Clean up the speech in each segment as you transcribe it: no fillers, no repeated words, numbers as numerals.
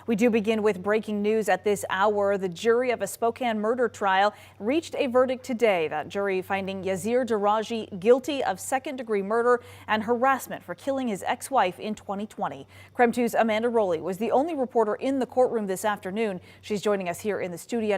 We do begin with breaking news at this hour. The jury of a Spokane murder trial reached a verdict today. That jury finding Yasir Daraji guilty of second-degree murder and harassment for killing his ex-wife in 2020. KREM 2's Amanda Rowley was the only reporter in the courtroom this afternoon. She's joining us here in the studio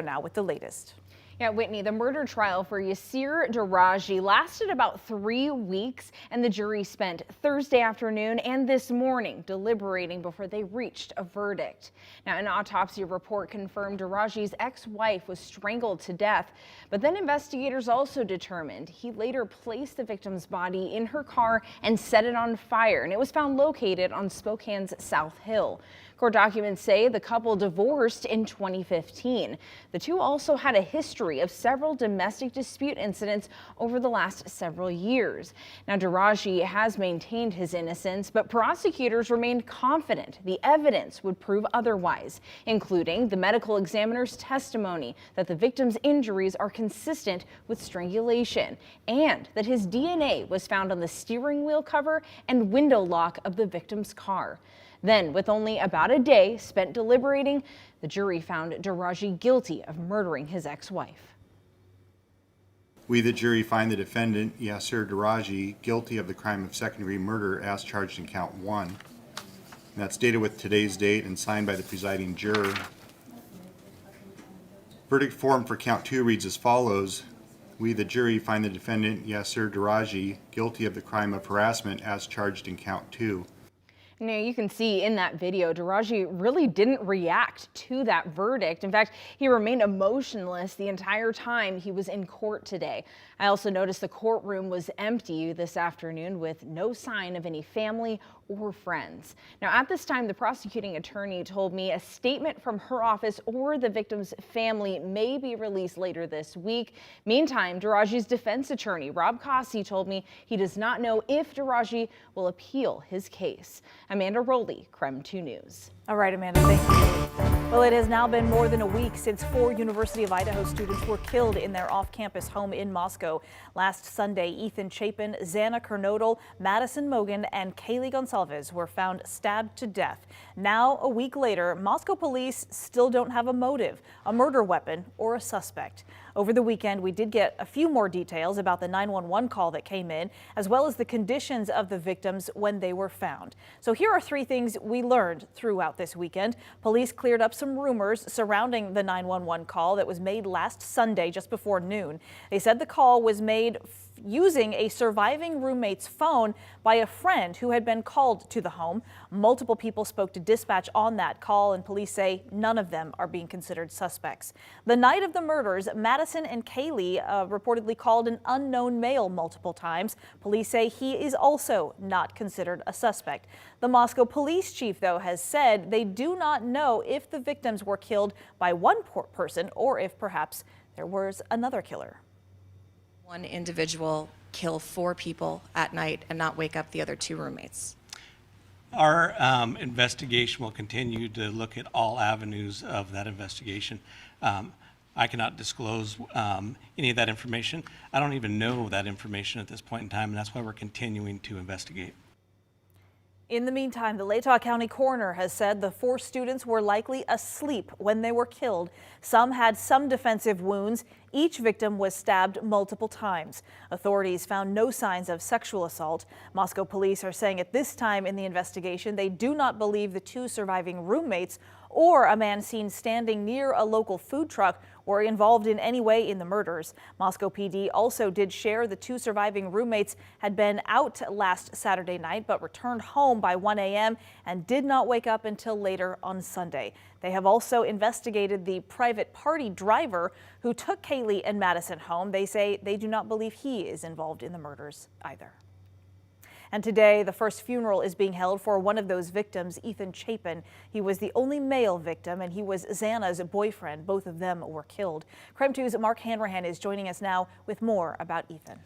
now with the latest. Yeah, Whitney, the murder trial for Yasir Daraji lasted about 3 weeks, and the jury spent Thursday afternoon and this morning deliberating before they reached a verdict. Now, an autopsy report confirmed Daraji's ex-wife was strangled to death, but then investigators also determined he later placed the victim's body in her car and set it on fire, and it was found located on Spokane's South Hill. Court documents say the couple divorced in 2015. The two also had a history of several domestic dispute incidents over the last several years. Now, Daraji has maintained his innocence, but prosecutors remained confident the evidence would prove otherwise, including the medical examiner's testimony that the victim's injuries are consistent with strangulation and that his DNA was found on the steering wheel cover and window lock of the victim's car. Then, with only about a day spent deliberating, the jury found Daraji guilty of murdering his ex-wife. We, the jury, find the defendant, Yasir Daraji, guilty of the crime of second-degree murder as charged in count 1. And that's dated with today's date and signed by the presiding juror. Verdict form for count 2 reads as follows. We, the jury, find the defendant, Yasir Daraji, guilty of the crime of harassment as charged in count 2. Now, you can see in that video, Daraji really didn't react to that verdict. In fact, he remained emotionless the entire time he was in court today. I also noticed the courtroom was empty this afternoon with no sign of any family or friends. Now, at this time, the prosecuting attorney told me a statement from her office or the victim's family may be released later this week. Meantime, Daraji's defense attorney, Rob Cossey, told me he does not know if Daraji will appeal his case. Amanda Rowley, KREM 2 News. All right, Amanda, thank you. Well, it has now been more than a week since 4 University of Idaho students were killed in their off-campus home in Moscow. Last Sunday, Ethan Chapin, Xana Kernodle, Madison Mogan, and Kaylee Gonsalves were found stabbed to death. Now, a week later, Moscow police still don't have a motive, a murder weapon, or a suspect. Over the weekend, we did get a few more details about the 911 call that came in, as well as the conditions of the victims when they were found. So here are 3 things we learned throughout this weekend. Police cleared up some rumors surrounding the 911 call that was made last Sunday just before noon. They said the call was made using a surviving roommate's phone by a friend who had been called to the home. Multiple people spoke to dispatch on that call, and police say none of them are being considered suspects. The night of the murders, Madison and Kaylee reportedly called an unknown male multiple times. Police say he is also not considered a suspect. The Moscow police chief, though, has said they do not know if the victims were killed by one person or if perhaps there was another killer. One individual kill 4 people at night and not wake up the other 2 roommates. Our investigation will continue to look at all avenues of that investigation. I cannot disclose any of that information. I don't even know that information at this point in time, and that's why we're continuing to investigate. In the meantime, the Latah County coroner has said the 4 students were likely asleep when they were killed. Some had some defensive wounds. Each victim was stabbed multiple times. Authorities found no signs of sexual assault. Moscow police are saying at this time in the investigation they do not believe the 2 surviving roommates or a man seen standing near a local food truck were involved in any way in the murders. Moscow PD also did share the 2 surviving roommates had been out last Saturday night but returned home by 1 a.m. and did not wake up until later on Sunday. They have also investigated the private party driver who took Kaylee and Madison home. They say they do not believe he is involved in the murders either. And today, the first funeral is being held for one of those victims, Ethan Chapin. He was the only male victim, and he was Xana's boyfriend. Both of them were killed. KREM 2's Mark Hanrahan is joining us now with more about Ethan.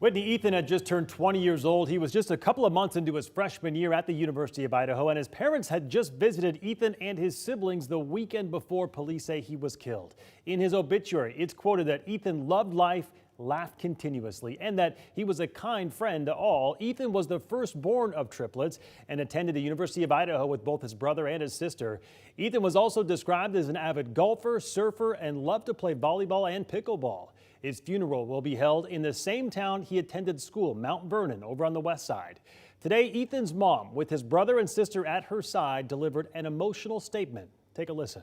Whitney, Ethan had just turned 20 years old. He was just a couple of months into his freshman year at the University of Idaho, and his parents had just visited Ethan and his siblings the weekend before police say he was killed. In his obituary, it's quoted that Ethan loved life, laughed continuously, and that he was a kind friend to all. Ethan was the firstborn of triplets and attended the University of Idaho with both his brother and his sister. Ethan was also described as an avid golfer, surfer, and loved to play volleyball and pickleball. His funeral will be held in the same town he attended school, Mount Vernon, over on the west side. Today, Ethan's mom, with his brother and sister at her side, delivered an emotional statement. Take a listen.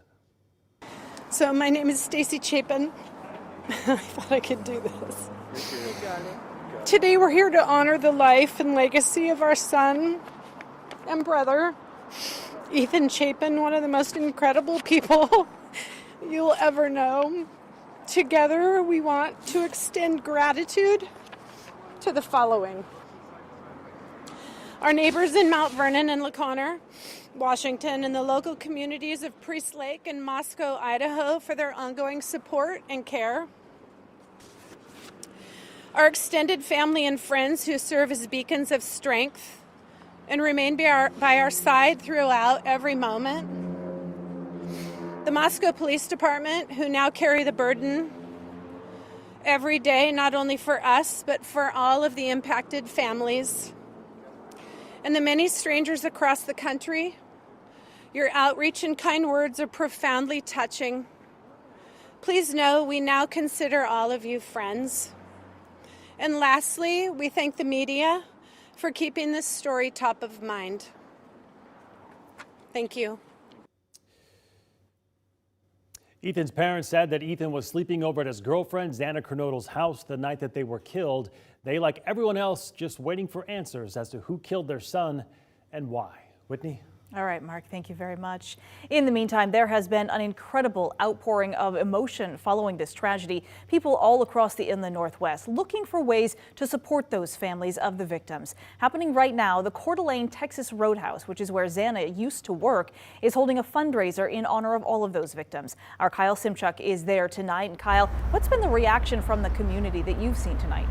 So my name is Stacy Chapin. I thought I could do this. Today we're here to honor the life and legacy of our son and brother, Ethan Chapin, one of the most incredible people you'll ever know. Together we want to extend gratitude to the following. Our neighbors in Mount Vernon and LaConner, Washington, and the local communities of Priest Lake and Moscow, Idaho, for their ongoing support and care. Our extended family and friends who serve as beacons of strength and remain by our side throughout every moment. The Moscow Police Department, who now carry the burden every day, not only for us, but for all of the impacted families. And the many strangers across the country, your outreach and kind words are profoundly touching. Please know we now consider all of you friends. And lastly, we thank the media for keeping this story top of mind. Thank you. Ethan's parents said that Ethan was sleeping over at his girlfriend Xana Kernodle's house the night that they were killed. They, like everyone else, just waiting for answers as to who killed their son and why. Whitney? All right, Mark, thank you very much. In the meantime, there has been an incredible outpouring of emotion following this tragedy. People all across the inland Northwest looking for ways to support those families of the victims. Happening right now, the Coeur d'Alene, Texas Roadhouse, which is where Xana used to work, is holding a fundraiser in honor of all of those victims. Our Kyle Simchuk is there tonight. And Kyle, what's been the reaction from the community that you've seen tonight?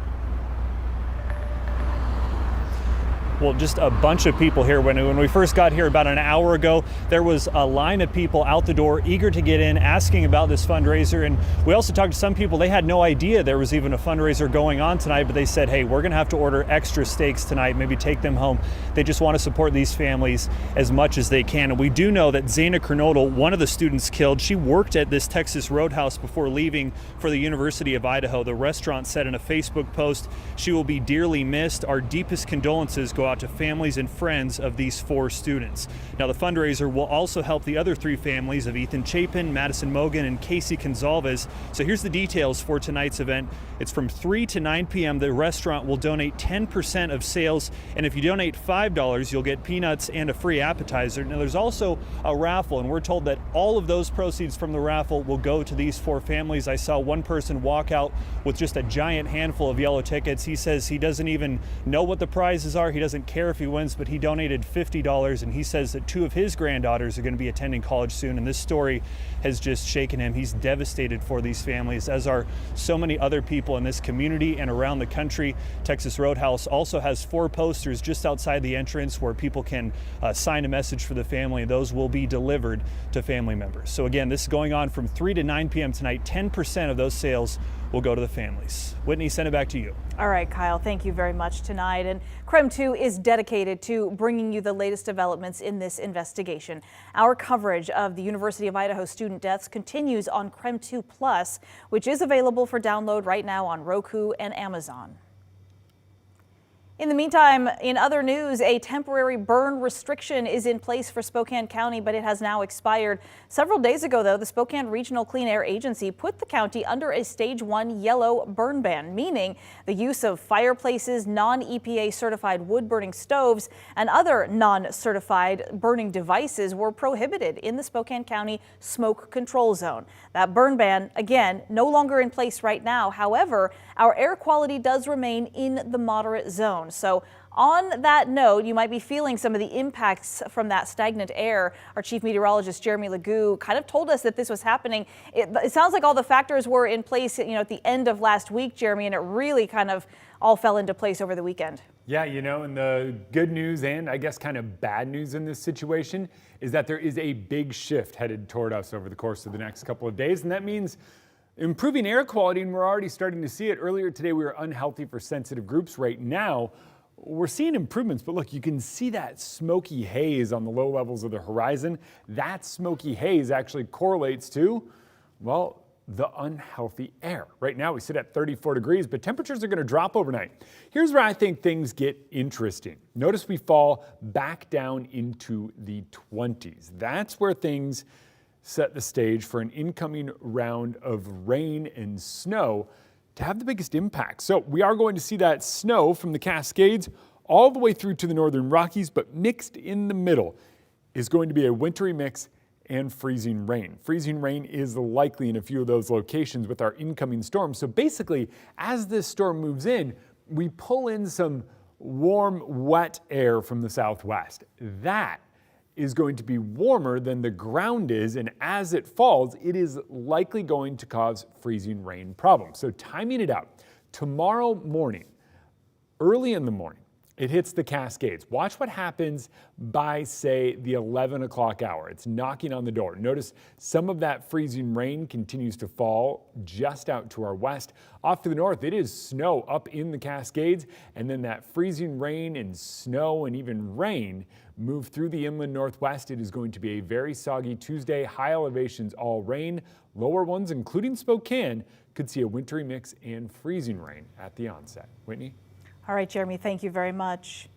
Well, just a bunch of people here. When we first got here about an hour ago, there was a line of people out the door eager to get in, asking about this fundraiser. And we also talked to some people. They had no idea there was even a fundraiser going on tonight, but they said, hey, we're going to have to order extra steaks tonight, maybe take them home. They just want to support these families as much as they can. And we do know that Xana Kernodle, one of the students killed, she worked at this Texas Roadhouse before leaving for the University of Idaho. The restaurant said in a Facebook post, she will be dearly missed. Our deepest condolences go out to families and friends of these 4 students. Now, the fundraiser will also help the other 3 families of Ethan Chapin, Madison Mogan, and Casey Gonzalez. So here's the details for tonight's event. It's from 3 to 9 p.m. The restaurant will donate 10% of sales, and if you donate $5, you'll get peanuts and a free appetizer. Now, there's also a raffle, and we're told that all of those proceeds from the raffle will go to these 4 families. I saw one person walk out with just a giant handful of yellow tickets. He says he doesn't even know what the prizes are. He doesn't care if he wins, but he donated $50, and he says that 2 of his granddaughters are going to be attending college soon, and this story has just shaken him. He's devastated for these families, as are so many other people in this community and around the country. Texas Roadhouse also has 4 posters just outside the entrance where people can sign a message for the family, and those will be delivered to family members. So again, this is going on from 3 to 9 p.m. tonight. 10% of those sales will go to the families. Whitney, send it back to you. All right, Kyle, thank you very much tonight. And KREM 2 is dedicated to bringing you the latest developments in this investigation. Our coverage of the University of Idaho student deaths continues on KREM 2 Plus, which is available for download right now on Roku and Amazon. In the meantime, in other news, a temporary burn restriction is in place for Spokane County, but it has now expired. Several days ago, though, the Spokane Regional Clean Air Agency put the county under a Stage 1 yellow burn ban, meaning the use of fireplaces, non-EPA certified wood-burning stoves, and other non-certified burning devices were prohibited in the Spokane County Smoke Control Zone. That burn ban, again, no longer in place right now. However, our air quality does remain in the moderate zone. So on that note, you might be feeling some of the impacts from that stagnant air. Our chief meteorologist, Jeremy Legoo, kind of told us that this was happening. It sounds like all the factors were in place, at the end of last week, Jeremy, and it really kind of all fell into place over the weekend. Yeah, and the good news and I guess kind of bad news in this situation is that there is a big shift headed toward us over the course of the next couple of days. And that means Improving air quality, and we're already starting to see it. Earlier today, we were unhealthy for sensitive groups. Right now, we're seeing improvements, but look, you can see that smoky haze on the low levels of the horizon. That smoky haze actually correlates to, well, the unhealthy air. Right now we sit at 34 degrees, but temperatures are going to drop overnight. Here's where I think things get interesting. Notice we fall back down into the 20s. That's where things set the stage for an incoming round of rain and snow to have the biggest impact. So we are going to see that snow from the Cascades all the way through to the northern Rockies, but mixed in the middle is going to be a wintry mix and freezing rain. Freezing rain is likely in a few of those locations with our incoming storm. So basically, as this storm moves in, we pull in some warm, wet air from the southwest. That is going to be warmer than the ground is, and as it falls, it is likely going to cause freezing rain problems. So timing it out, tomorrow morning, early in the morning, it hits the Cascades. Watch what happens by, say, the 11 o'clock hour. It's knocking on the door. Notice some of that freezing rain continues to fall just out to our west. Off to the north, it is snow up in the Cascades, and then that freezing rain and snow and even rain move through the inland northwest. It is going to be a very soggy Tuesday. High elevations all rain. Lower ones, including Spokane, could see a wintry mix and freezing rain at the onset. Whitney? All right, Jeremy, thank you very much.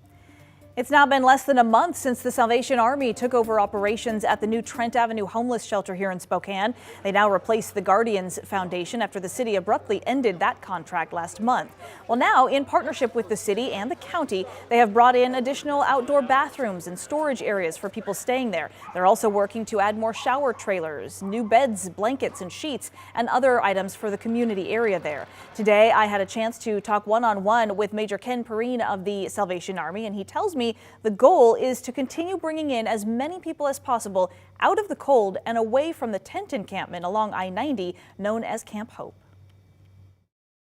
It's now been less than a month since the Salvation Army took over operations at the new Trent Avenue homeless shelter here in Spokane. They now replace the Guardians Foundation after the city abruptly ended that contract last month. Well, now, in partnership with the city and the county, they have brought in additional outdoor bathrooms and storage areas for people staying there. They're also working to add more shower trailers, new beds, blankets, and sheets, and other items for the community area there. Today, I had a chance to talk one-on-one with Major Ken Perrine of the Salvation Army, and he tells me the goal is to continue bringing in as many people as possible out of the cold and away from the tent encampment along I-90 known as Camp Hope.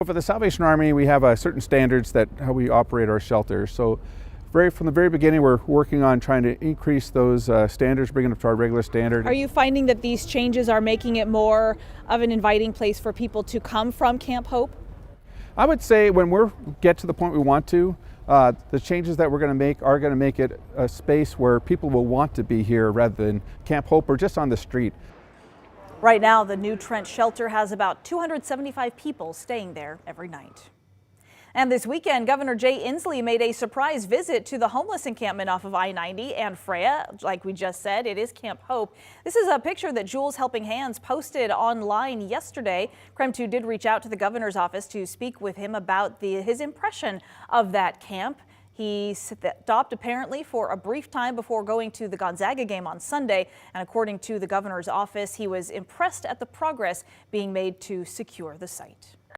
For the Salvation Army, we have certain standards that how we operate our shelters. So from the very beginning, we're working on trying to increase those standards, bring it up to our regular standard. Are you finding that these changes are making it more of an inviting place for people to come from Camp Hope? I would say when we get to the point we want to, the changes that we're going to make are going to make it a space where people will want to be here rather than Camp Hope or just on the street. Right now, the new Trent shelter has about 275 people staying there every night. And this weekend, Governor Jay Inslee made a surprise visit to the homeless encampment off of I-90 and Freya. Like we just said, it is Camp Hope. This is a picture that Jules Helping Hands posted online yesterday. KREM 2 did reach out to the governor's office to speak with him about his impression of that camp. He stopped apparently for a brief time before going to the Gonzaga game on Sunday. And according to the governor's office, he was impressed at the progress being made to secure the site.